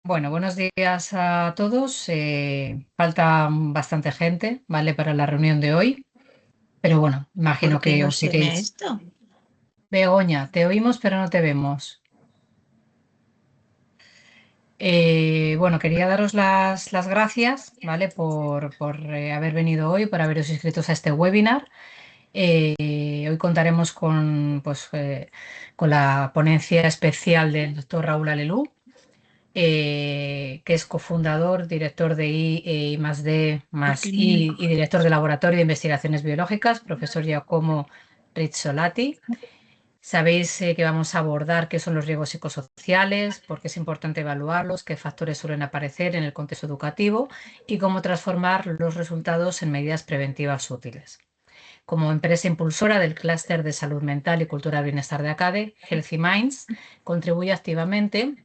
Bueno, buenos días a todos. Falta bastante gente, ¿vale? Para la reunión de hoy, pero bueno, ¿Por imagino qué que no os suena iréis. esto? Begoña, te oímos, pero no te vemos. Bueno, quería daros las gracias, ¿vale? Por haber venido hoy, por haberos inscritos a este webinar. Hoy contaremos con la ponencia especial del doctor Raúl Alelú, que es cofundador, director de I más D ¿Por más qué no? I y director del Laboratorio de Investigaciones Biológicas, profesor Giacomo Rizzolatti. Sabéis que vamos a abordar qué son los riesgos psicosociales, por qué es importante evaluarlos, qué factores suelen aparecer en el contexto educativo y cómo transformar los resultados en medidas preventivas útiles. Como empresa impulsora del clúster de salud mental y cultura del bienestar de ACADE, Healthy Minds contribuye activamente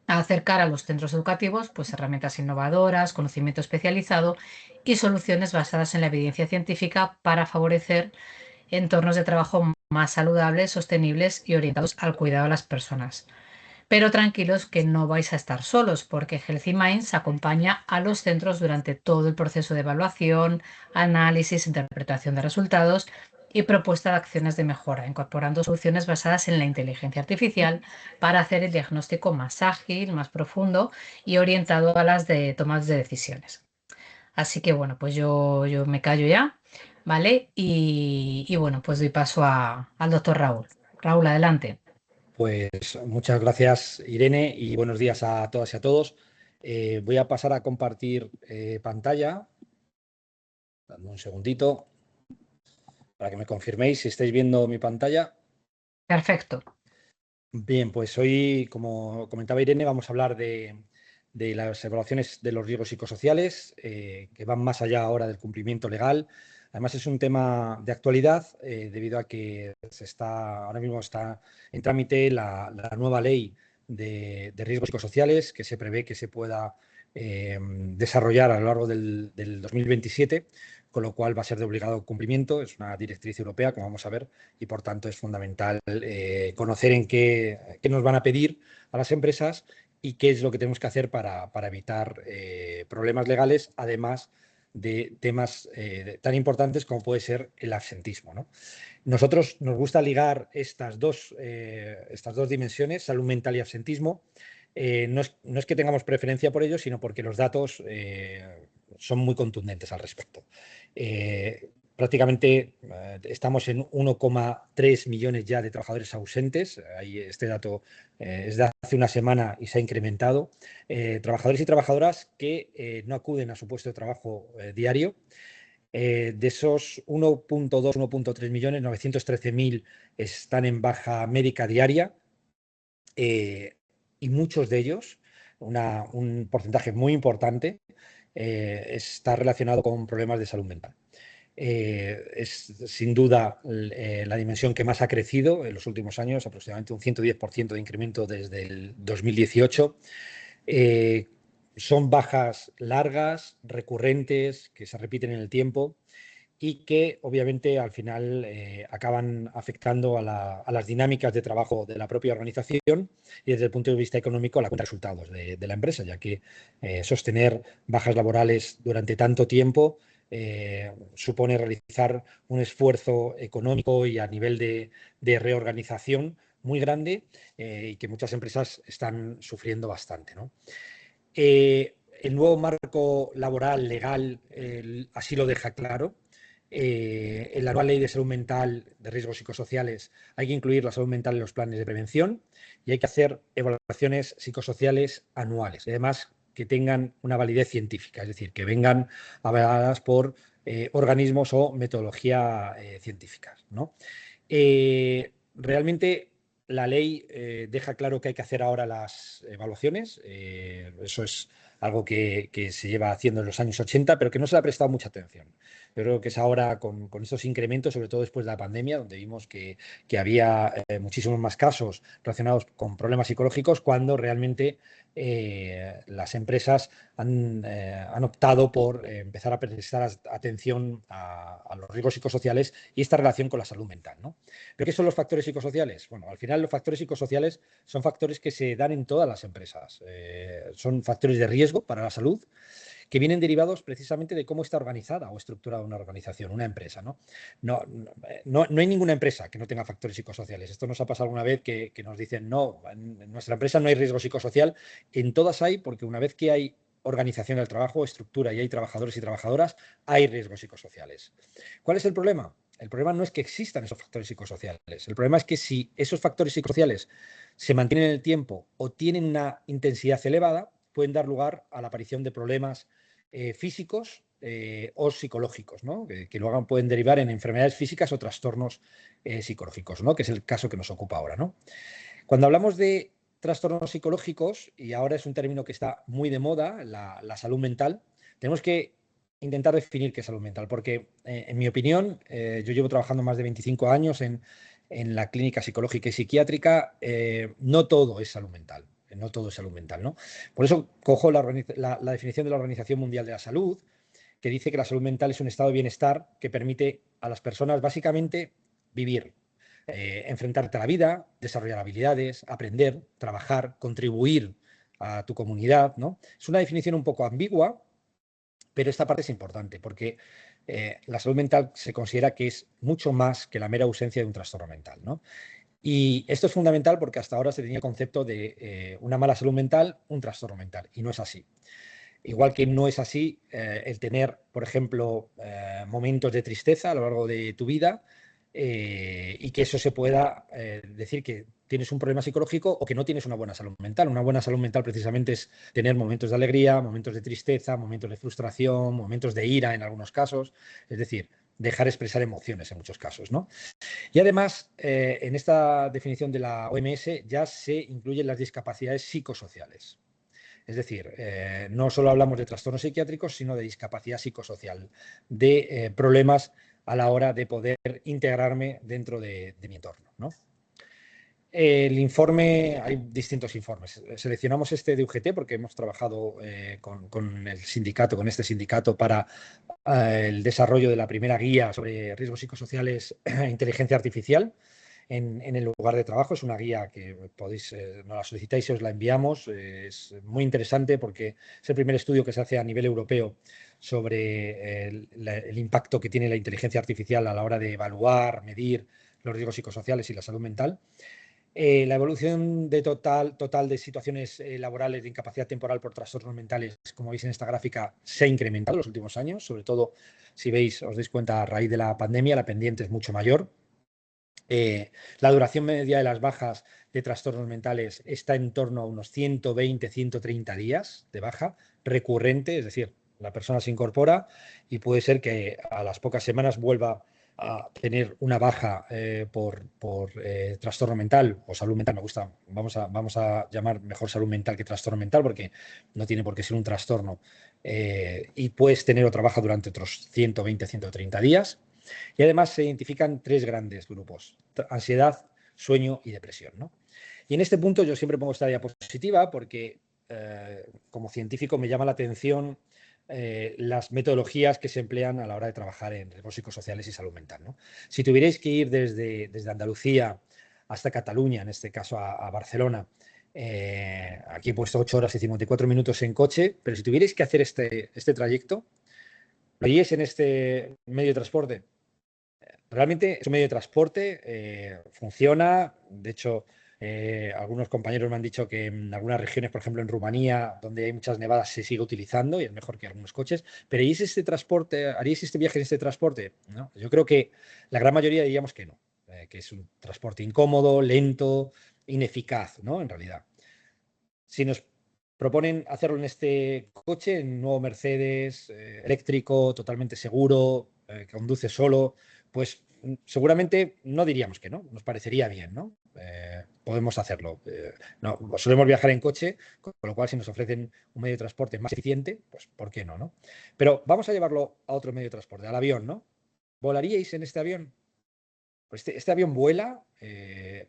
a acercar a los centros educativos pues, herramientas innovadoras, conocimiento especializado y soluciones basadas en la evidencia científica para favorecer entornos de trabajo más saludables, sostenibles y orientados al cuidado de las personas. Pero tranquilos que no vais a estar solos porque Healthy Minds acompaña a los centros durante todo el proceso de evaluación, análisis, interpretación de resultados y propuesta de acciones de mejora, incorporando soluciones basadas en la inteligencia artificial para hacer el diagnóstico más ágil, más profundo y orientado a las tomas de decisiones. Así que bueno, pues yo me callo ya, ¿vale? Y bueno, pues doy paso al doctor Raúl. Raúl, adelante. Pues muchas gracias, Irene, y buenos días a todas y a todos. Voy a pasar a compartir pantalla. Dame un segundito para que me confirméis si estáis viendo mi pantalla. Perfecto. Bien, pues hoy, como comentaba Irene, vamos a hablar de las evaluaciones de los riesgos psicosociales, que van más allá ahora del cumplimiento legal. Además, es un tema de actualidad, debido a que ahora mismo está en trámite la nueva ley de riesgos psicosociales, que se prevé que se pueda desarrollar a lo largo del 2027, con lo cual va a ser de obligado cumplimiento. Es una directriz europea, como vamos a ver, y por tanto es fundamental conocer qué nos van a pedir a las empresas y qué es lo que tenemos que hacer para evitar problemas legales, además de temas tan importantes como puede ser el absentismo, ¿no? Nosotros nos gusta ligar estas dos dimensiones, salud mental y absentismo. No es que tengamos preferencia por ello, sino porque los datos son muy contundentes al respecto. Prácticamente estamos en 1,3 millones ya de trabajadores ausentes. Ahí este dato es de hace una semana y se ha incrementado. Trabajadores y trabajadoras que no acuden a su puesto de trabajo diario. De esos 1,2, 1,3 millones, 913.000 están en baja médica diaria, y muchos de ellos, un porcentaje muy importante, está relacionado con problemas de salud mental. Es sin duda la dimensión que más ha crecido en los últimos años, aproximadamente un 110% de incremento desde el 2018. Eh, Son bajas largas, recurrentes, que se repiten en el tiempo y que obviamente al final acaban afectando a las dinámicas de trabajo de la propia organización y desde el punto de vista económico a la cuenta de resultados de la empresa, ya que sostener bajas laborales durante tanto tiempo supone realizar un esfuerzo económico y a nivel de reorganización muy grande, y que muchas empresas están sufriendo bastante, ¿no? El nuevo marco laboral legal así lo deja claro. En la nueva ley de salud mental de riesgos psicosociales hay que incluir la salud mental en los planes de prevención y hay que hacer evaluaciones psicosociales anuales. Y además, que tengan una validez científica, es decir, que vengan avaladas por organismos o metodología científicas, ¿no? Realmente la ley deja claro que hay que hacer ahora las evaluaciones. Eso es algo que se lleva haciendo en los años 80, pero que no se le ha prestado mucha atención. Yo creo que es ahora con estos incrementos, sobre todo después de la pandemia, donde vimos que había muchísimos más casos relacionados con problemas psicológicos, cuando realmente las empresas han optado por empezar a prestar atención a los riesgos psicosociales y esta relación con la salud mental, ¿no? ¿Pero qué son los factores psicosociales? Bueno, al final los factores psicosociales son factores que se dan en todas las empresas. Son factores de riesgo para la salud que vienen derivados precisamente de cómo está organizada o estructurada una organización, una empresa, ¿no? No hay ninguna empresa que no tenga factores psicosociales. Esto nos ha pasado alguna vez que nos dicen, no, en nuestra empresa no hay riesgo psicosocial. En todas hay, porque una vez que hay organización del trabajo, estructura y hay trabajadores y trabajadoras, hay riesgos psicosociales. ¿Cuál es el problema? El problema no es que existan esos factores psicosociales. El problema es que si esos factores psicosociales se mantienen en el tiempo o tienen una intensidad elevada, pueden dar lugar a la aparición de problemas físicos o psicológicos, ¿no? Que luego pueden derivar en enfermedades físicas o trastornos psicológicos, ¿no? Que es el caso que nos ocupa ahora, ¿no? Cuando hablamos de trastornos psicológicos, y ahora es un término que está muy de moda, la salud mental, tenemos que intentar definir qué es salud mental, porque en mi opinión, yo llevo trabajando más de 25 años en la clínica psicológica y psiquiátrica, no todo es salud mental. No todo es salud mental, ¿no? Por eso cojo la definición de la Organización Mundial de la Salud, que dice que la salud mental es un estado de bienestar que permite a las personas básicamente vivir, enfrentarte a la vida, desarrollar habilidades, aprender, trabajar, contribuir a tu comunidad, ¿no? Es una definición un poco ambigua, pero esta parte es importante porque la salud mental se considera que es mucho más que la mera ausencia de un trastorno mental, ¿no? Y esto es fundamental porque hasta ahora se tenía el concepto de una mala salud mental, un trastorno mental, y no es así. Igual que no es así el tener, por ejemplo, momentos de tristeza a lo largo de tu vida y que eso se pueda decir que tienes un problema psicológico o que no tienes una buena salud mental. Una buena salud mental precisamente es tener momentos de alegría, momentos de tristeza, momentos de frustración, momentos de ira en algunos casos. Es decir, dejar expresar emociones en muchos casos, ¿no? Y además, en esta definición de la OMS ya se incluyen las discapacidades psicosociales. Es decir, no solo hablamos de trastornos psiquiátricos, sino de discapacidad psicosocial, de problemas a la hora de poder integrarme dentro de mi entorno, ¿no? El informe, hay distintos informes. Seleccionamos este de UGT porque hemos trabajado con el sindicato, con este sindicato, para el desarrollo de la primera guía sobre riesgos psicosociales e inteligencia artificial en el lugar de trabajo. Es una guía que podéis, nos la solicitáis y os la enviamos. Es muy interesante porque es el primer estudio que se hace a nivel europeo sobre el impacto que tiene la inteligencia artificial a la hora de evaluar, medir los riesgos psicosociales y la salud mental. La evolución total de situaciones laborales de incapacidad temporal por trastornos mentales, como veis en esta gráfica, se ha incrementado en los últimos años. Sobre todo, si veis, os dais cuenta, a raíz de la pandemia, la pendiente es mucho mayor. La duración media de las bajas de trastornos mentales está en torno a unos 120, 130 días de baja recurrente, es decir, la persona se incorpora y puede ser que a las pocas semanas vuelva a tener una baja por trastorno mental o salud mental. Me gusta, vamos a llamar mejor salud mental que trastorno mental porque no tiene por qué ser un trastorno y puedes tener otra baja durante otros 120, 130 días. Y además se identifican tres grandes grupos: ansiedad, sueño y depresión, ¿no? Y en este punto yo siempre pongo esta diapositiva porque como científico me llama la atención las metodologías que se emplean a la hora de trabajar en riesgos psicosociales y salud mental, ¿no? Si tuvierais que ir desde Andalucía hasta Cataluña, en este caso a Barcelona, aquí he puesto 8 horas y 54 minutos en coche, pero si tuvierais que hacer este trayecto, ¿lo haríais en este medio de transporte? Realmente es un medio de transporte, funciona. De hecho, algunos compañeros me han dicho que en algunas regiones, por ejemplo en Rumanía, donde hay muchas nevadas, se sigue utilizando y es mejor que algunos coches. Pero ¿haríais este transporte, haríais este viaje en este transporte? ¿No? Yo creo que la gran mayoría diríamos que no, que es un transporte incómodo, lento, ineficaz, ¿no? En realidad. Si nos proponen hacerlo en este coche, en un nuevo Mercedes eléctrico, totalmente seguro, que conduce solo, pues seguramente no diríamos que no, nos parecería bien, ¿no? Podemos hacerlo. No, solemos viajar en coche, con lo cual si nos ofrecen un medio de transporte más eficiente, pues ¿por qué no, no? Pero vamos a llevarlo a otro medio de transporte, al avión, ¿no? ¿Volaríais en este avión? Pues este avión vuela,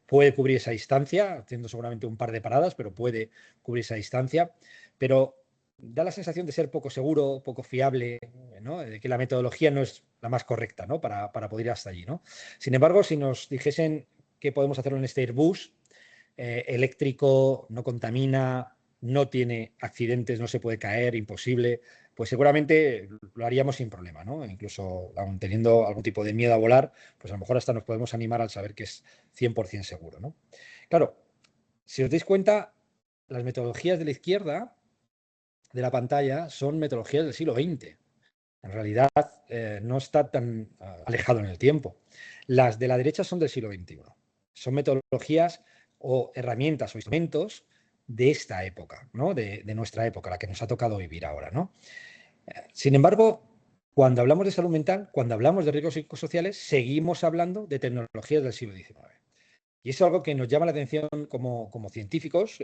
puede cubrir esa distancia, haciendo seguramente un par de paradas, pero puede cubrir esa distancia, pero da la sensación de ser poco seguro, poco fiable, ¿no? De que la metodología no es la más correcta, ¿no? Para poder ir hasta allí, ¿no? Sin embargo, si nos dijesen que podemos hacerlo en este Airbus, eléctrico, no contamina, no tiene accidentes, no se puede caer, imposible, pues seguramente lo haríamos sin problema, ¿no? Incluso aun teniendo algún tipo de miedo a volar, pues a lo mejor hasta nos podemos animar al saber que es 100% seguro, ¿no? Claro, si os dais cuenta, las metodologías de la izquierda de la pantalla son metodologías del siglo XX. En realidad, no está tan alejado en el tiempo. Las de la derecha son del siglo XXI. Son metodologías o herramientas o instrumentos de esta época, ¿no? De nuestra época, la que nos ha tocado vivir ahora, ¿no? Sin embargo, cuando hablamos de salud mental, cuando hablamos de riesgos psicosociales, seguimos hablando de tecnologías del siglo XIX. Y es algo que nos llama la atención como científicos,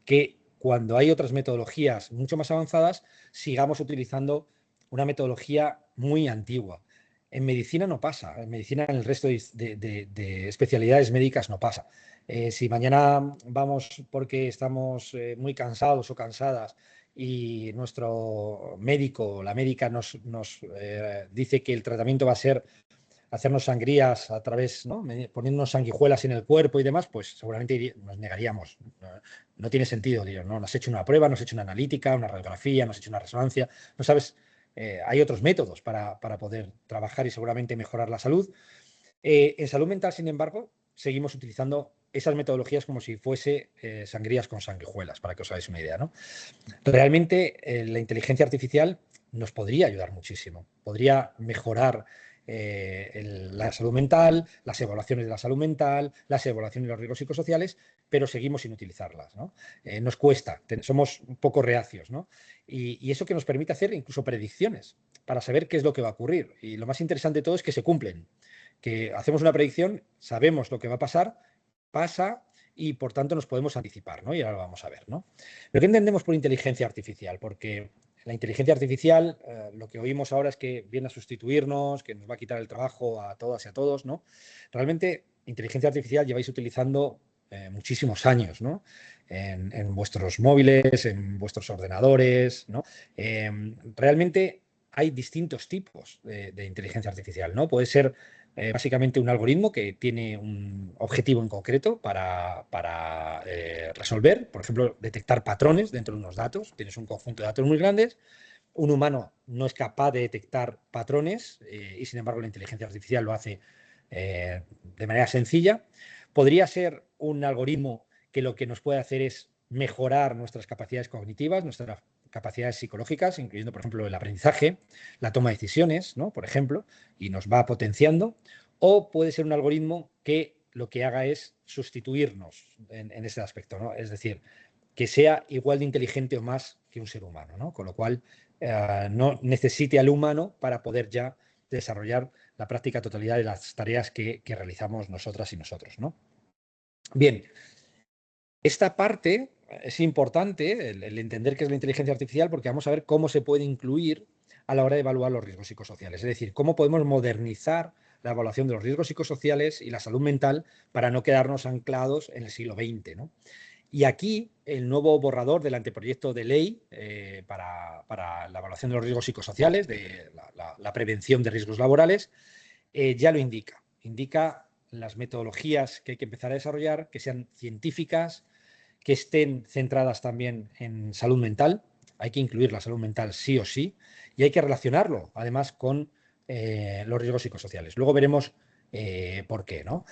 que cuando hay otras metodologías mucho más avanzadas, sigamos utilizando una metodología muy antigua. En medicina no pasa, en medicina en el resto de especialidades médicas no pasa. Si mañana vamos porque estamos muy cansados o cansadas y nuestro médico o la médica nos dice que el tratamiento va a ser hacernos sangrías a través, ¿no? Poniéndonos sanguijuelas en el cuerpo y demás, pues seguramente nos negaríamos. No tiene sentido, digo, ¿no? Nos has hecho una prueba, nos has hecho una analítica, una radiografía, nos has hecho una resonancia, no sabes, hay otros métodos para poder trabajar y seguramente mejorar la salud. En salud mental, sin embargo, seguimos utilizando esas metodologías como si fuese sangrías con sanguijuelas, para que os hagáis una idea, ¿no? Realmente la inteligencia artificial nos podría ayudar muchísimo, podría mejorar la salud mental, las evaluaciones de la salud mental, las evaluaciones de los riesgos psicosociales, pero seguimos sin utilizarlas, ¿no? Nos cuesta, somos un poco reacios, ¿no? Y eso que nos permite hacer incluso predicciones para saber qué es lo que va a ocurrir. Y lo más interesante de todo es que se cumplen, que hacemos una predicción, sabemos lo que va a pasar, pasa y por tanto nos podemos anticipar, ¿no? Y ahora lo vamos a ver, ¿no? ¿Pero qué entendemos por inteligencia artificial? Porque la inteligencia artificial, lo que oímos ahora es que viene a sustituirnos, que nos va a quitar el trabajo a todas y a todos, ¿no? Realmente, inteligencia artificial lleváis utilizando muchísimos años, ¿no? En vuestros móviles, en vuestros ordenadores, ¿no? Realmente hay distintos tipos de inteligencia artificial, ¿no? Puede ser básicamente un algoritmo que tiene un objetivo en concreto para resolver, por ejemplo, detectar patrones dentro de unos datos. Tienes un conjunto de datos muy grandes, un humano no es capaz de detectar patrones y sin embargo la inteligencia artificial lo hace de manera sencilla. Podría ser un algoritmo que lo que nos puede hacer es mejorar nuestras capacidades cognitivas, nuestras capacidades psicológicas, incluyendo, por ejemplo, el aprendizaje, la toma de decisiones, ¿no? Por ejemplo, y nos va potenciando. O puede ser un algoritmo que lo que haga es sustituirnos en ese aspecto, ¿no? Es decir, que sea igual de inteligente o más que un ser humano, ¿no? Con lo cual no necesite al humano para poder ya desarrollar la práctica totalidad de las tareas que realizamos nosotras y nosotros, ¿no? Bien, esta parte es importante, el entender qué es la inteligencia artificial, porque vamos a ver cómo se puede incluir a la hora de evaluar los riesgos psicosociales. Es decir, cómo podemos modernizar la evaluación de los riesgos psicosociales y la salud mental para no quedarnos anclados en el siglo XX, ¿no? Y aquí el nuevo borrador del anteproyecto de ley para la evaluación de los riesgos psicosociales, de la prevención de riesgos laborales, ya lo indica. Indica las metodologías que hay que empezar a desarrollar, que sean científicas, que estén centradas también en salud mental. Hay que incluir la salud mental sí o sí y hay que relacionarlo además con los riesgos psicosociales. Luego veremos por qué, ¿no?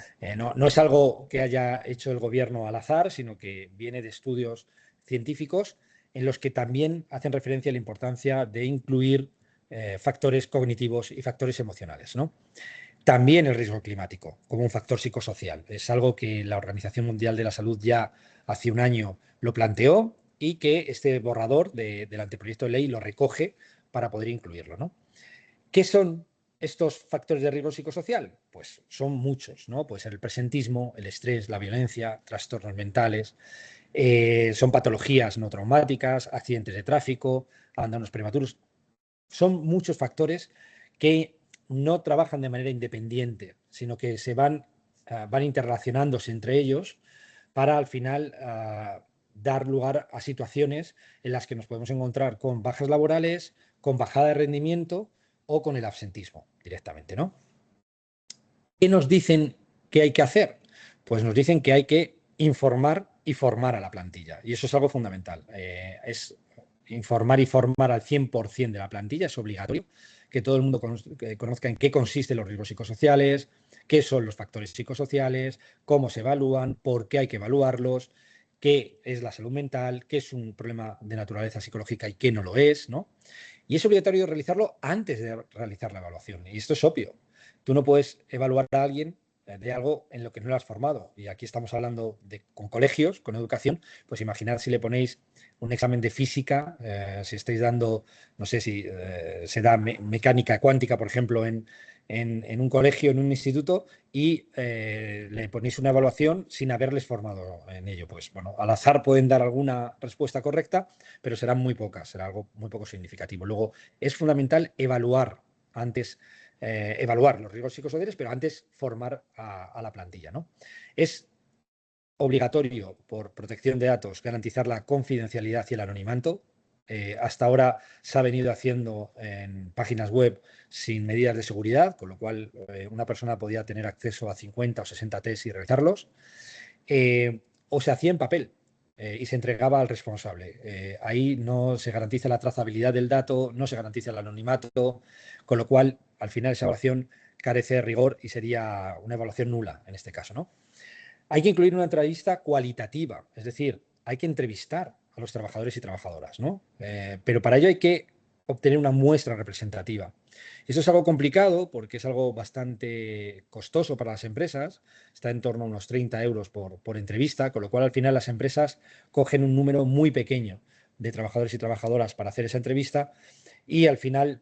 No es algo que haya hecho el gobierno al azar, sino que viene de estudios científicos en los que también hacen referencia a la importancia de incluir factores cognitivos y factores emocionales, ¿no? También el riesgo climático, como un factor psicosocial. Es algo que la Organización Mundial de la Salud ya hace un año lo planteó y que este borrador del anteproyecto de ley lo recoge para poder incluirlo, ¿no? ¿Qué son estos factores de riesgo psicosocial, pues son muchos, ¿no? Puede ser el presentismo, el estrés, la violencia, trastornos mentales, son patologías no traumáticas, accidentes de tráfico, abandonos prematuros. Son muchos factores que no trabajan de manera independiente, sino que se van interrelacionándose entre ellos para al final dar lugar a situaciones en las que nos podemos encontrar con bajas laborales, con bajada de rendimiento o con el absentismo directamente, ¿no? ¿Qué nos dicen que hay que hacer? Pues nos dicen que hay que informar y formar a la plantilla. Y eso es algo fundamental. Es informar y formar al 100% de la plantilla, es obligatorio. Que todo el mundo conozca en qué consisten los riesgos psicosociales, qué son los factores psicosociales, cómo se evalúan, por qué hay que evaluarlos, qué es la salud mental, qué es un problema de naturaleza psicológica y qué no lo es, ¿no? Y es obligatorio realizarlo antes de realizar la evaluación. Y esto es obvio. Tú no puedes evaluar a alguien de algo en lo que no lo has formado. Y aquí estamos hablando con colegios, con educación. Pues imaginad si le ponéis un examen de física, si estáis dando, no sé si se da mecánica cuántica, por ejemplo, en un colegio, en un instituto, y le ponéis una evaluación sin haberles formado en ello. Pues bueno, al azar pueden dar alguna respuesta correcta, pero serán muy pocas, será algo muy poco significativo. Luego, es fundamental evaluar antes, evaluar los riesgos psicosociales, pero antes formar a la plantilla, ¿no? Es obligatorio, por protección de datos, garantizar la confidencialidad y el anonimato. Hasta ahora se ha venido haciendo en páginas web sin medidas de seguridad, con lo cual una persona podía tener acceso a 50 o 60 tests y realizarlos. O se hacía en papel y se entregaba al responsable. Ahí no se garantiza la trazabilidad del dato, no se garantiza el anonimato, con lo cual al final esa evaluación carece de rigor y sería una evaluación nula en este caso, ¿no? Hay que incluir una entrevista cualitativa, es decir, hay que entrevistar a los trabajadores y trabajadoras, ¿no? Pero para ello hay que obtener una muestra representativa. Eso es algo complicado porque es algo bastante costoso para las empresas, está en torno a unos 30 euros por entrevista, con lo cual al final las empresas cogen un número muy pequeño de trabajadores y trabajadoras para hacer esa entrevista y al final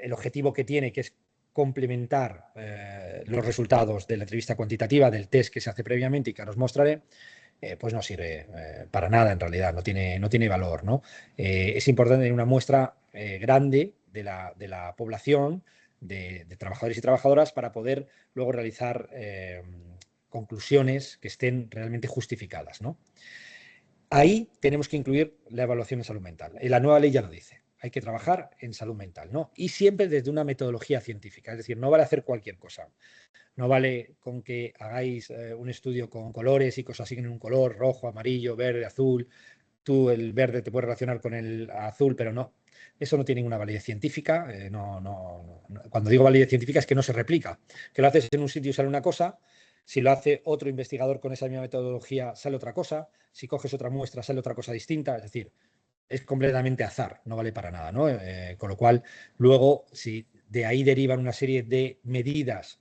el objetivo que tiene, que es complementar los resultados de la entrevista cuantitativa, del test que se hace previamente y que ahora os mostraré, pues no sirve para nada en realidad, no tiene valor, ¿no? Es importante tener una muestra grande de la población, de trabajadores y trabajadoras, para poder luego realizar conclusiones que estén realmente justificadas, ¿no? Ahí tenemos que incluir la evaluación en salud mental. Y la nueva ley ya lo dice. Hay que trabajar en salud mental, ¿no? Y siempre desde una metodología científica. Es decir, no vale hacer cualquier cosa. No vale con que hagáis un estudio con colores y que os asignen un color rojo, amarillo, verde, azul. Tú el verde te puedes relacionar con el azul, pero no. Eso no tiene ninguna validez científica. Cuando digo validez científica es que no se replica. Que lo haces en un sitio y sale una cosa. Si lo hace otro investigador con esa misma metodología, sale otra cosa. Si coges otra muestra, sale otra cosa distinta. Es decir, es completamente azar, no vale para nada, ¿no? Con lo cual, luego, si de ahí derivan una serie de medidas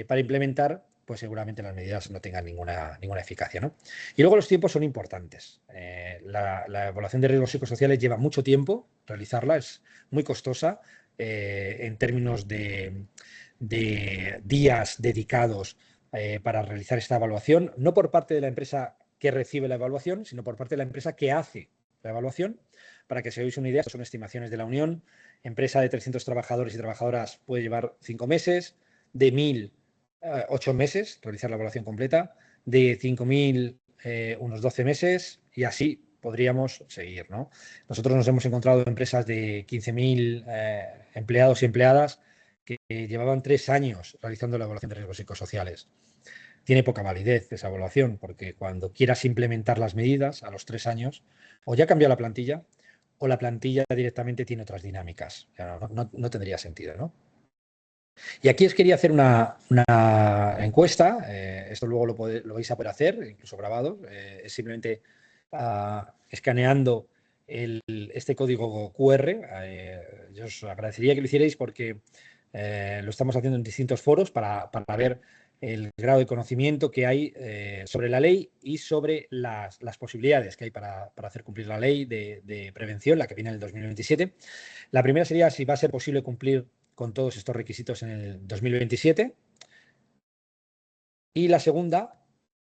para implementar, pues seguramente las medidas no tengan ninguna eficacia, ¿no? Y luego los tiempos son importantes. La evaluación de riesgos psicosociales lleva mucho tiempo realizarla, es muy costosa en términos de días dedicados para realizar esta evaluación, no por parte de la empresa que recibe la evaluación, sino por parte de la empresa que hace la evaluación. Para que se os hagáis una idea, son estimaciones de la Unión. Empresa de 300 trabajadores y trabajadoras puede llevar 5 meses, de 1.000, 8 meses, realizar la evaluación completa, de 5.000, unos 12 meses, y así podríamos seguir, ¿no? Nosotros nos hemos encontrado empresas de 15.000 empleados y empleadas que llevaban 3 años realizando la evaluación de riesgos psicosociales. Tiene poca validez esa evaluación, porque cuando quieras implementar las medidas a los 3 años, o ya cambió la plantilla, o la plantilla directamente tiene otras dinámicas. No tendría sentido, ¿no? Y aquí os quería hacer una encuesta. Esto luego lo vais a poder hacer, incluso grabado. Es simplemente escaneando este código QR. Yo os agradecería que lo hicierais porque lo estamos haciendo en distintos foros para ver el grado de conocimiento que hay sobre la ley y sobre las posibilidades que hay para hacer cumplir la ley de prevención, la que viene en el 2027. La primera sería si va a ser posible cumplir con todos estos requisitos en el 2027. Y la segunda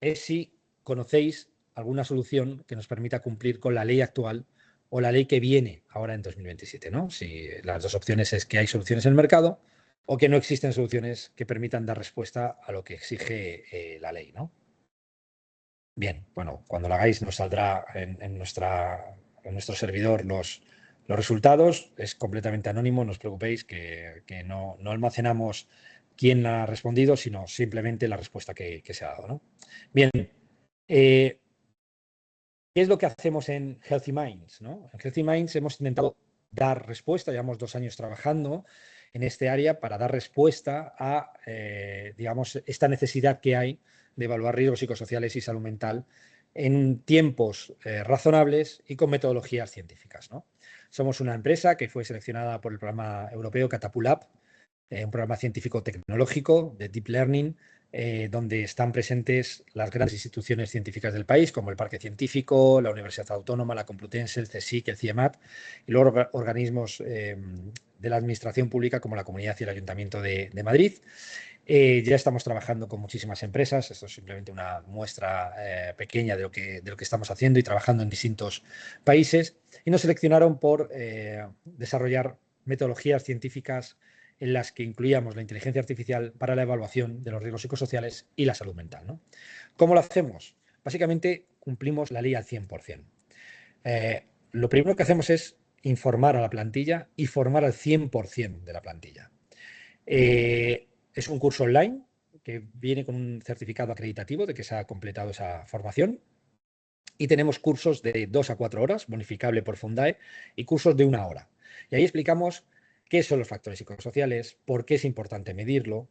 es si conocéis alguna solución que nos permita cumplir con la ley actual o la ley que viene ahora en 2027, ¿no? Si las dos opciones es que hay soluciones en el mercado o que no existen soluciones que permitan dar respuesta a lo que exige la ley, ¿no? Bien, bueno, cuando lo hagáis nos saldrá en nuestro servidor los resultados. Es completamente anónimo, no os preocupéis, que no almacenamos quién ha respondido, sino simplemente la respuesta que se ha dado, ¿no? Bien, ¿qué es lo que hacemos en Healthy Minds, ¿no? En Healthy Minds hemos intentado dar respuesta, llevamos 2 años trabajando en este área para dar respuesta a, digamos, esta necesidad que hay de evaluar riesgos psicosociales y salud mental en tiempos razonables y con metodologías científicas, ¿no? Somos una empresa que fue seleccionada por el programa europeo Catapulab, un programa científico-tecnológico de Deep Learning, donde están presentes las grandes instituciones científicas del país, como el Parque Científico, la Universidad Autónoma, la Complutense, el CSIC, el CIEMAT, y luego organismos de la Administración Pública, como la Comunidad y el Ayuntamiento de Madrid. Ya estamos trabajando con muchísimas empresas, esto es simplemente una muestra pequeña de lo que estamos haciendo y trabajando en distintos países, y nos seleccionaron por desarrollar metodologías científicas en las que incluíamos la inteligencia artificial para la evaluación de los riesgos psicosociales y la salud mental, ¿no? ¿Cómo lo hacemos? Básicamente cumplimos la ley al 100%. Lo primero que hacemos es informar a la plantilla y formar al 100% de la plantilla. Es un curso online que viene con un certificado acreditativo de que se ha completado esa formación, y tenemos cursos de 2 a 4 horas, bonificable por Fundae, y cursos de 1 hora. Y ahí explicamos qué son los factores psicosociales, por qué es importante medirlo,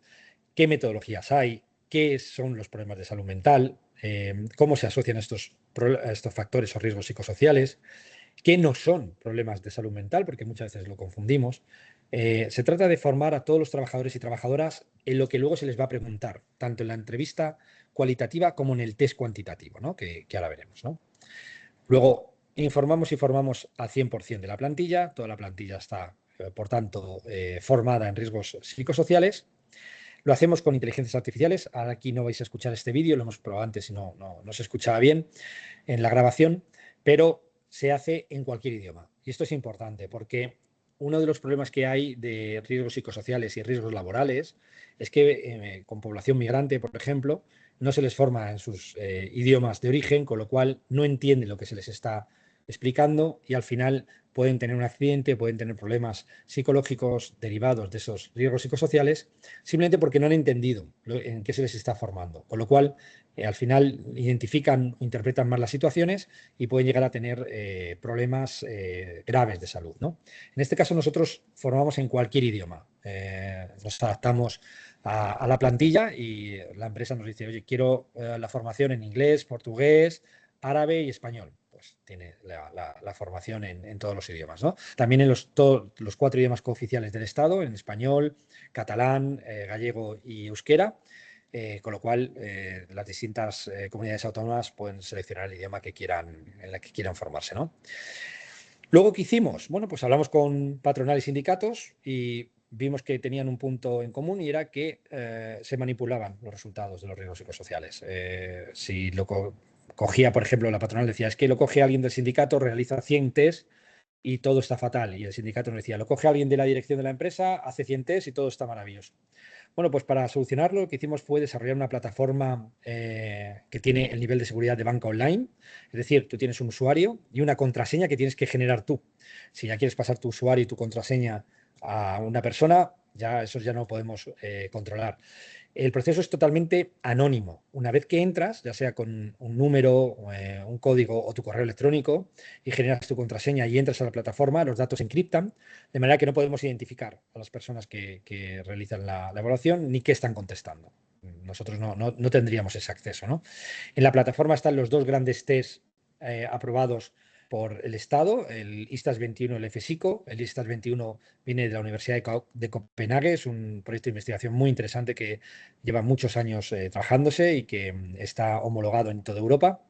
qué metodologías hay, qué son los problemas de salud mental, cómo se asocian estos factores o riesgos psicosociales, qué no son problemas de salud mental, porque muchas veces lo confundimos. Se trata de formar a todos los trabajadores y trabajadoras en lo que luego se les va a preguntar, tanto en la entrevista cualitativa como en el test cuantitativo, ¿no? que ahora veremos, ¿no? Luego, informamos y formamos al 100% de la plantilla. Toda la plantilla está, por tanto, formada en riesgos psicosociales. Lo hacemos con inteligencias artificiales. Ahora aquí no vais a escuchar este vídeo, lo hemos probado antes y no se escuchaba bien en la grabación, pero se hace en cualquier idioma. Y esto es importante porque uno de los problemas que hay de riesgos psicosociales y riesgos laborales es que con población migrante, por ejemplo, no se les forma en sus idiomas de origen, con lo cual no entienden lo que se les está explicando y al final pueden tener un accidente, pueden tener problemas psicológicos derivados de esos riesgos psicosociales, simplemente porque no han entendido en qué se les está formando. Con lo cual, al final identifican o interpretan mal las situaciones y pueden llegar a tener problemas graves de salud, ¿no? En este caso nosotros formamos en cualquier idioma. Nos adaptamos a la plantilla y la empresa nos dice, oye, quiero la formación en inglés, portugués, árabe y español. Pues tiene la formación en todos los idiomas, ¿no? También en los 4 idiomas cooficiales del Estado, en español, catalán, gallego y euskera. Con lo cual, las distintas comunidades autónomas pueden seleccionar el idioma que quieran, en el que quieran formarse, ¿no? Luego, ¿qué hicimos? Bueno, pues hablamos con patronal y sindicatos y vimos que tenían un punto en común y era que se manipulaban los resultados de los riesgos psicosociales. Si lo cogía, por ejemplo, la patronal decía, es que lo coge alguien del sindicato, realiza 100 test y todo está fatal. Y el sindicato nos decía, lo coge alguien de la dirección de la empresa, hace 100 test y todo está maravilloso. Bueno, pues para solucionarlo lo que hicimos fue desarrollar una plataforma que tiene el nivel de seguridad de banca online. Es decir, tú tienes un usuario y una contraseña que tienes que generar tú. Si ya quieres pasar tu usuario y tu contraseña a una persona, ya eso ya no podemos controlar. El proceso es totalmente anónimo. Una vez que entras, ya sea con un número, un código o tu correo electrónico y generas tu contraseña y entras a la plataforma, los datos se encriptan, de manera que no podemos identificar a las personas que realizan la evaluación ni qué están contestando. Nosotros no tendríamos ese acceso, ¿no? En la plataforma están los 2 grandes test aprobados por el Estado, el ISTAS 21 y el FSICO. El ISTAS 21 viene de la Universidad de Copenhague, es un proyecto de investigación muy interesante que lleva muchos años trabajándose y que está homologado en toda Europa.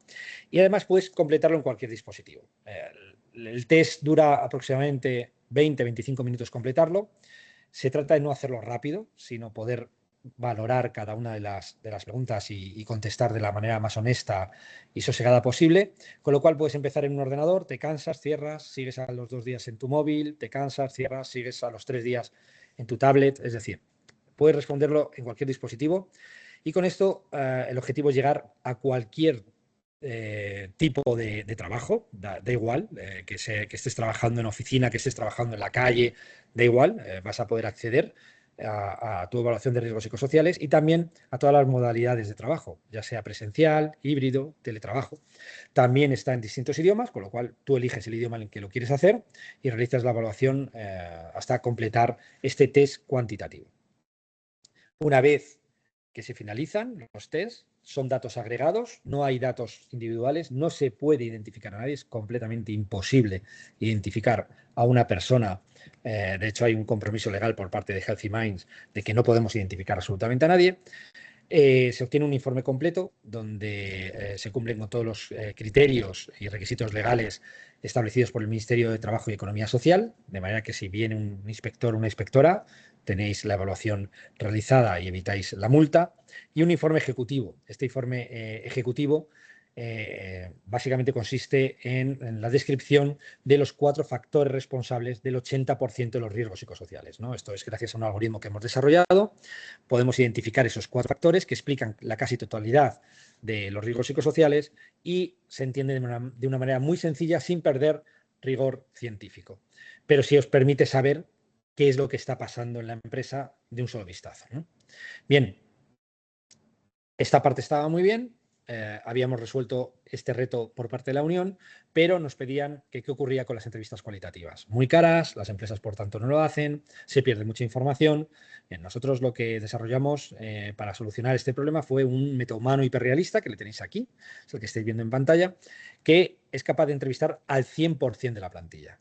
Y además puedes completarlo en cualquier dispositivo. El test dura aproximadamente 20-25 minutos completarlo. Se trata de no hacerlo rápido, sino poder valorar cada una de las preguntas y contestar de la manera más honesta y sosegada posible, con lo cual puedes empezar en un ordenador, te cansas, cierras, sigues a los 2 días en tu móvil, te cansas, cierras, sigues a los 3 días en tu tablet, es decir, puedes responderlo en cualquier dispositivo y con esto el objetivo es llegar a cualquier tipo de trabajo, da igual, que estés trabajando en oficina, que estés trabajando en la calle, da igual, vas a poder acceder a tu evaluación de riesgos psicosociales y también a todas las modalidades de trabajo, ya sea presencial, híbrido, teletrabajo. También está en distintos idiomas, con lo cual tú eliges el idioma en el que lo quieres hacer y realizas la evaluación hasta completar este test cuantitativo. Una vez que se finalizan los test, son datos agregados, no hay datos individuales, no se puede identificar a nadie, es completamente imposible identificar a una persona. De hecho, hay un compromiso legal por parte de Healthy Minds de que no podemos identificar absolutamente a nadie. Se obtiene un informe completo donde se cumplen con todos los criterios y requisitos legales establecidos por el Ministerio de Trabajo y Economía Social, de manera que si viene un inspector o una inspectora, tenéis la evaluación realizada y evitáis la multa, y un informe ejecutivo. Este informe ejecutivo básicamente consiste en la descripción de los 4 factores responsables del 80% de los riesgos psicosociales, ¿no? Esto es gracias a un algoritmo que hemos desarrollado. Podemos identificar esos 4 factores que explican la casi totalidad de los riesgos psicosociales y se entiende de una manera muy sencilla sin perder rigor científico. Pero sí os permite saber qué es lo que está pasando en la empresa de un solo vistazo, ¿no? Bien, esta parte estaba muy bien. Habíamos resuelto este reto por parte de la Unión, pero nos pedían que qué ocurría con las entrevistas cualitativas. Muy caras, las empresas por tanto no lo hacen, se pierde mucha información. Bien, nosotros lo que desarrollamos para solucionar este problema fue un metahumano hiperrealista, que le tenéis aquí, es el que estáis viendo en pantalla, que es capaz de entrevistar al 100% de la plantilla.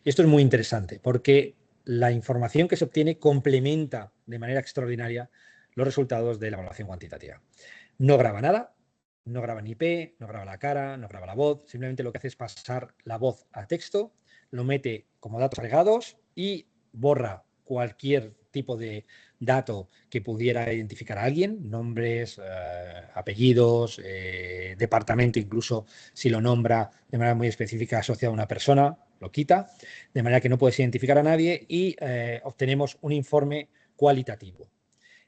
Y esto es muy interesante porque la información que se obtiene complementa de manera extraordinaria los resultados de la evaluación cuantitativa. No graba nada, no graba ni IP, no graba la cara, no graba la voz, simplemente lo que hace es pasar la voz a texto, lo mete como datos agregados y borra cualquier tipo de dato que pudiera identificar a alguien, nombres, apellidos, departamento, incluso si lo nombra de manera muy específica asociado a una persona, lo quita, de manera que no puedes identificar a nadie y obtenemos un informe cualitativo.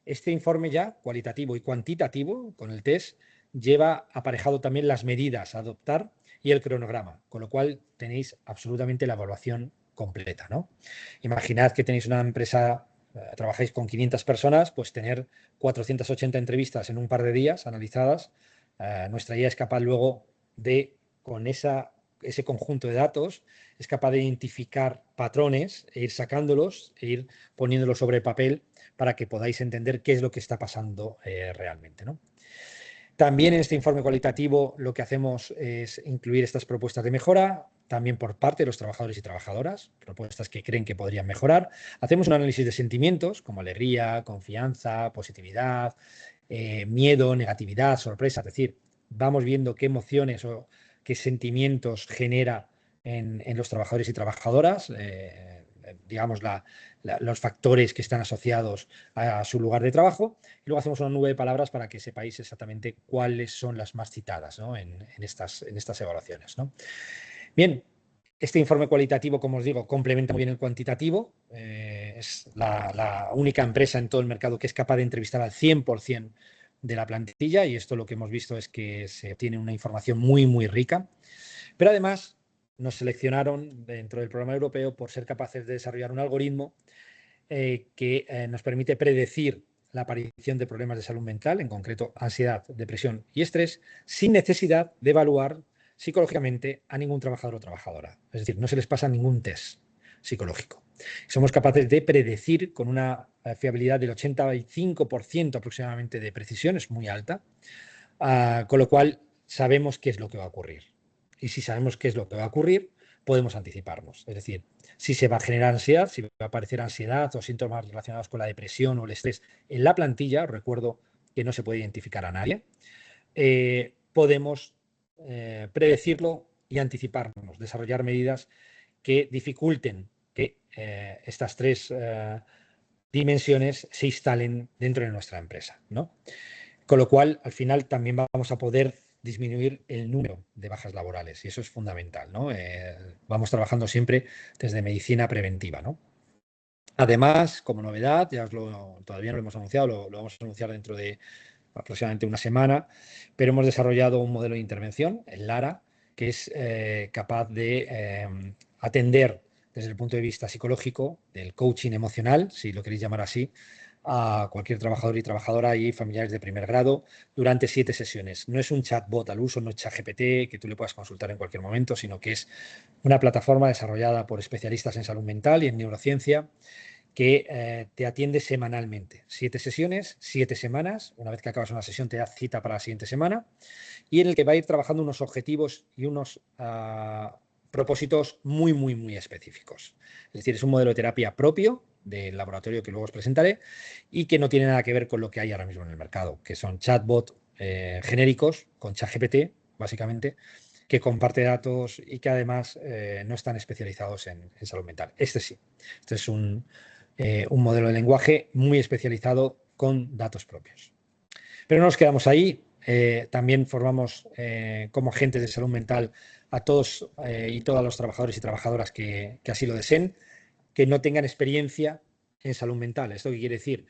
Este informe ya, cualitativo y cuantitativo, con el test, lleva aparejado también las medidas a adoptar y el cronograma, con lo cual tenéis absolutamente la evaluación completa, ¿no? Imaginad que tenéis una empresa, trabajáis con 500 personas, pues tener 480 entrevistas en un par de días analizadas, nuestra IA es capaz luego de, con ese conjunto de datos, es capaz de identificar patrones e ir sacándolos e ir poniéndolos sobre papel para que podáis entender qué es lo que está pasando realmente, ¿no? También en este informe cualitativo lo que hacemos es incluir estas propuestas de mejora, también por parte de los trabajadores y trabajadoras, propuestas que creen que podrían mejorar. Hacemos un análisis de sentimientos como alegría, confianza, positividad, miedo, negatividad, sorpresa, es decir, vamos viendo qué emociones o qué sentimientos genera en los trabajadores y trabajadoras, digamos, los factores que están asociados a su lugar de trabajo. Y luego hacemos una nube de palabras para que sepáis exactamente cuáles son las más citadas, ¿no? en estas evaluaciones, ¿no? Bien, este informe cualitativo, como os digo, complementa muy bien el cuantitativo. Es la única empresa en todo el mercado que es capaz de entrevistar al 100% de la plantilla y esto lo que hemos visto es que se obtiene una información muy, muy rica. Pero además nos seleccionaron dentro del programa europeo por ser capaces de desarrollar un algoritmo que nos permite predecir la aparición de problemas de salud mental, en concreto ansiedad, depresión y estrés, sin necesidad de evaluar psicológicamente a ningún trabajador o trabajadora. Es decir, no se les pasa ningún test psicológico. Somos capaces de predecir con una fiabilidad del 85% aproximadamente de precisión, es muy alta, con lo cual sabemos qué es lo que va a ocurrir. Y si sabemos qué es lo que va a ocurrir, podemos anticiparnos. Es decir, si se va a generar ansiedad, si va a aparecer ansiedad o síntomas relacionados con la depresión o el estrés en la plantilla, recuerdo que no se puede identificar a nadie, podemos predecirlo y anticiparnos, desarrollar medidas que dificulten que estas tres dimensiones se instalen dentro de nuestra empresa, ¿no? Con lo cual, al final, también vamos a poder disminuir el número de bajas laborales y eso es fundamental, ¿no? Vamos trabajando siempre desde medicina preventiva, ¿no? Además, como novedad, todavía no lo hemos anunciado, lo vamos a anunciar dentro de aproximadamente una semana, pero hemos desarrollado un modelo de intervención, el LARA, que es capaz de atender desde el punto de vista psicológico, del coaching emocional, si lo queréis llamar así, a cualquier trabajador y trabajadora y familiares de primer grado durante 7 sesiones. No es un chatbot al uso, no es ChatGPT que tú le puedas consultar en cualquier momento, sino que es una plataforma desarrollada por especialistas en salud mental y en neurociencia que te atiende semanalmente. 7 sesiones, 7 semanas. Una vez que acabas una sesión te da cita para la siguiente semana y en el que va a ir trabajando unos objetivos y unos propósitos muy, muy, muy específicos. Es decir, es un modelo de terapia propio del laboratorio que luego os presentaré y que no tiene nada que ver con lo que hay ahora mismo en el mercado, que son chatbots genéricos con ChatGPT, básicamente, que comparte datos y que además no están especializados en salud mental. Este sí. Este es un modelo de lenguaje muy especializado con datos propios. Pero no nos quedamos ahí. También formamos como agentes de salud mental a todos y todas los trabajadores y trabajadoras que así lo deseen, que no tengan experiencia en salud mental. ¿Esto qué quiere decir?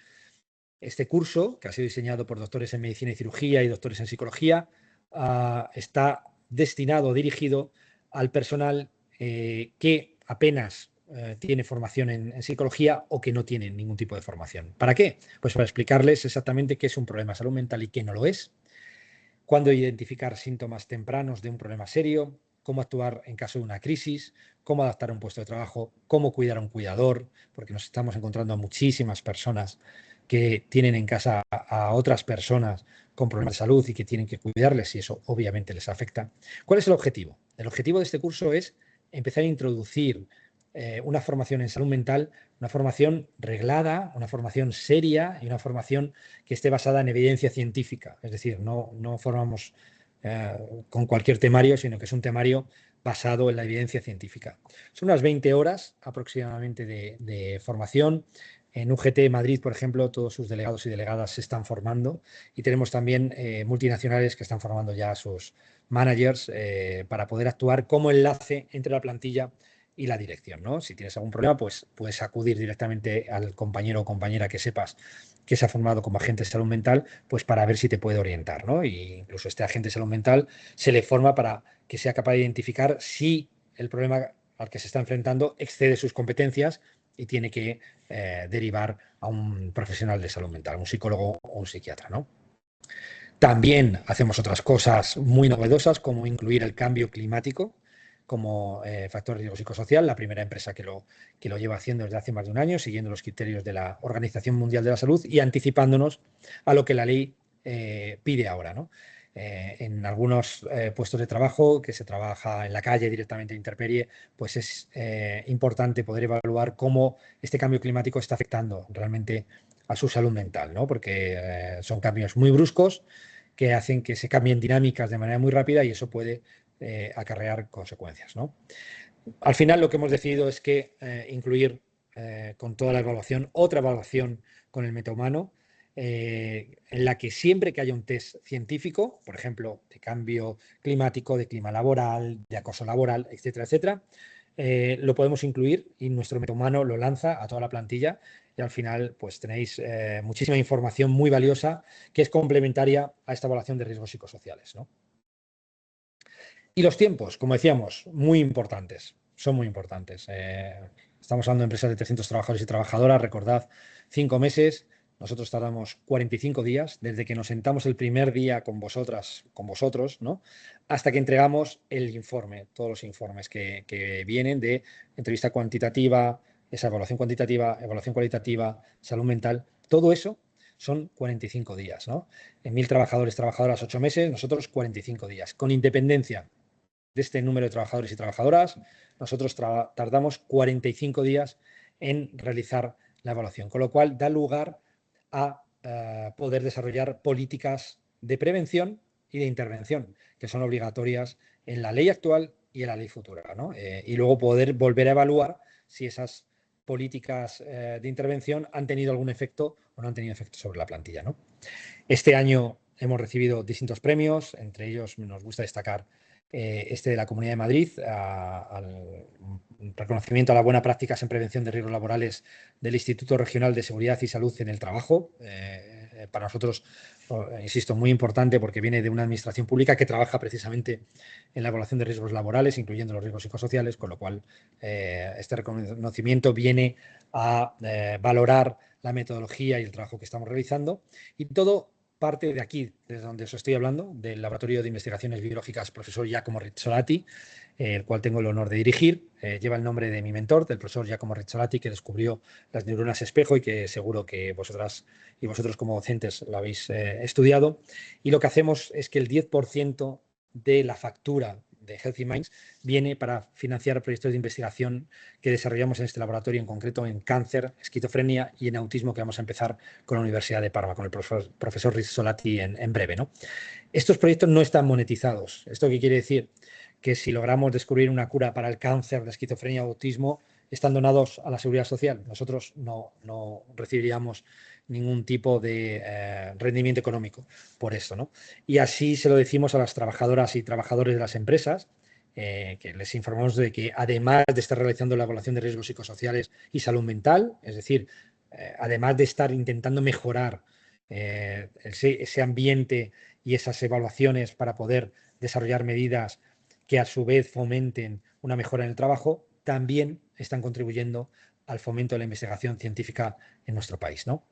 Este curso, que ha sido diseñado por doctores en medicina y cirugía y doctores en psicología, está destinado, dirigido al personal que apenas tiene formación en psicología o que no tiene ningún tipo de formación. ¿Para qué? Pues para explicarles exactamente qué es un problema de salud mental y qué no lo es, cuándo identificar síntomas tempranos de un problema serio, cómo actuar en caso de una crisis, cómo adaptar a un puesto de trabajo, cómo cuidar a un cuidador, porque nos estamos encontrando a muchísimas personas que tienen en casa a otras personas con problemas de salud y que tienen que cuidarles y eso obviamente les afecta. ¿Cuál es el objetivo? El objetivo de este curso es empezar a introducir una formación en salud mental, una formación reglada, una formación seria y una formación que esté basada en evidencia científica. Es decir, no formamos con cualquier temario, sino que es un temario basado en la evidencia científica. Son unas 20 horas aproximadamente de formación. En UGT Madrid, por ejemplo, todos sus delegados y delegadas se están formando y tenemos también multinacionales que están formando ya a sus managers para poder actuar como enlace entre la plantilla y la dirección, ¿no? Si tienes algún problema, pues puedes acudir directamente al compañero o compañera que sepas que se ha formado como agente de salud mental, pues para ver si te puede orientar, ¿no? Y incluso este agente de salud mental se le forma para que sea capaz de identificar si el problema al que se está enfrentando excede sus competencias y tiene que derivar a un profesional de salud mental, un psicólogo o un psiquiatra, ¿no? También hacemos otras cosas muy novedosas, como incluir el cambio climático como factor de riesgo psicosocial, la primera empresa que lo lleva haciendo desde hace más de un año, siguiendo los criterios de la Organización Mundial de la Salud y anticipándonos a lo que la ley pide ahora, ¿no? En algunos puestos de trabajo que se trabaja en la calle directamente en intemperie, pues es importante poder evaluar cómo este cambio climático está afectando realmente a su salud mental, ¿no? Porque son cambios muy bruscos que hacen que se cambien dinámicas de manera muy rápida y eso puede acarrear consecuencias, ¿no? Al final lo que hemos decidido es que incluir con toda la evaluación otra evaluación con el metahumano en la que siempre que haya un test científico, por ejemplo, de cambio climático, de clima laboral, de acoso laboral, etcétera, etcétera, lo podemos incluir y nuestro metahumano lo lanza a toda la plantilla y al final pues tenéis muchísima información muy valiosa que es complementaria a esta evaluación de riesgos psicosociales, ¿no? Y los tiempos, como decíamos, muy importantes, son muy importantes. Estamos hablando de empresas de 300 trabajadores y trabajadoras, recordad, 5 meses, nosotros tardamos 45 días, desde que nos sentamos el primer día con vosotras, con vosotros, ¿no? Hasta que entregamos el informe, todos los informes que vienen de entrevista cuantitativa, esa evaluación cuantitativa, evaluación cualitativa, salud mental, todo eso son 45 días, ¿no? En 1.000 trabajadores, trabajadoras, 8 meses, nosotros 45 días, con independencia de este número de trabajadores y trabajadoras, nosotros tardamos 45 días en realizar la evaluación, con lo cual da lugar a poder desarrollar políticas de prevención y de intervención, que son obligatorias en la ley actual y en la ley futura, ¿no? Y luego poder volver a evaluar si esas políticas de intervención han tenido algún efecto o no han tenido efecto sobre la plantilla, ¿no? Este año hemos recibido distintos premios, entre ellos nos gusta destacar este de la Comunidad de Madrid, al reconocimiento a las buenas prácticas en prevención de riesgos laborales del Instituto Regional de Seguridad y Salud en el Trabajo. Para nosotros, insisto, muy importante porque viene de una administración pública que trabaja precisamente en la evaluación de riesgos laborales, incluyendo los riesgos psicosociales, con lo cual este reconocimiento viene a valorar la metodología y el trabajo que estamos realizando, y todo parte de aquí, desde donde os estoy hablando, del Laboratorio de Investigaciones Biológicas profesor Giacomo Rizzolatti, el cual tengo el honor de dirigir. Lleva el nombre de mi mentor, del profesor Giacomo Rizzolatti, que descubrió las neuronas espejo y que seguro que vosotras y vosotros como docentes lo habéis estudiado. Y lo que hacemos es que el 10% de la factura de Healthy Minds viene para financiar proyectos de investigación que desarrollamos en este laboratorio, en concreto en cáncer, esquizofrenia y en autismo, que vamos a empezar con la Universidad de Parma, con el profesor Rizzolatti en breve, ¿no? Estos proyectos no están monetizados. ¿Esto qué quiere decir? Que si logramos descubrir una cura para el cáncer, la esquizofrenia o autismo, están donados a la seguridad social. Nosotros no recibiríamos ningún tipo de rendimiento económico por esto, ¿no? Y así se lo decimos a las trabajadoras y trabajadores de las empresas, que les informamos de que además de estar realizando la evaluación de riesgos psicosociales y salud mental, es decir, además de estar intentando mejorar ese ambiente y esas evaluaciones para poder desarrollar medidas que a su vez fomenten una mejora en el trabajo, también están contribuyendo al fomento de la investigación científica en nuestro país, ¿no?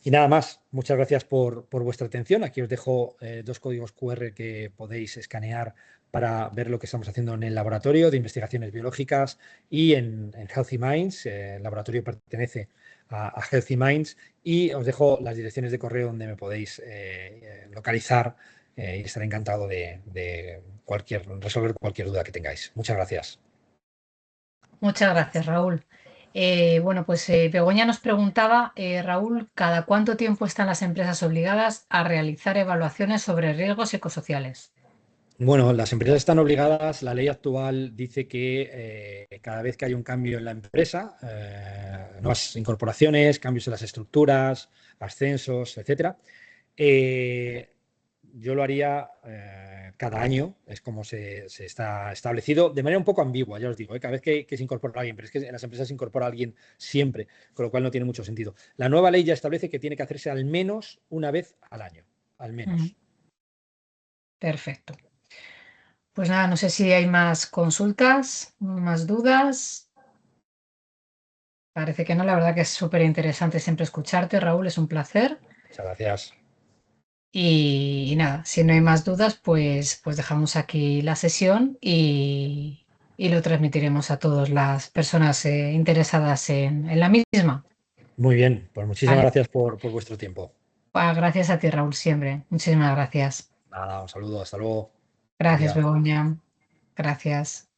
Y nada más, muchas gracias por vuestra atención. Aquí os dejo 2 códigos QR que podéis escanear para ver lo que estamos haciendo en el laboratorio de investigaciones biológicas y en Healthy Minds. El laboratorio pertenece a Healthy Minds, y os dejo las direcciones de correo donde me podéis localizar, y estaré encantado de resolver cualquier duda que tengáis. Muchas gracias. Muchas gracias, Raúl. Bueno, pues Begoña nos preguntaba, Raúl, ¿cada cuánto tiempo están las empresas obligadas a realizar evaluaciones sobre riesgos psicosociales? Bueno, las empresas están obligadas. La ley actual dice que cada vez que hay un cambio en la empresa, nuevas incorporaciones, cambios en las estructuras, ascensos, etcétera, yo lo haría cada año, es como se está establecido, de manera un poco ambigua, ya os digo, cada vez que se incorpora alguien, pero es que en las empresas se incorpora alguien siempre, con lo cual no tiene mucho sentido. La nueva ley ya establece que tiene que hacerse al menos una vez al año, al menos. Perfecto. Pues nada, no sé si hay más consultas, más dudas. Parece que no, la verdad que es súper interesante siempre escucharte, Raúl, es un placer. Muchas gracias. Y nada, si no hay más dudas, pues dejamos aquí la sesión y lo transmitiremos a todas las personas interesadas en la misma. Muy bien, pues muchísimas ¿Vale? gracias por vuestro tiempo. Gracias a ti, Raúl, siempre. Muchísimas gracias. Nada, un saludo, hasta luego. Buen Gracias, día. Begoña. Gracias.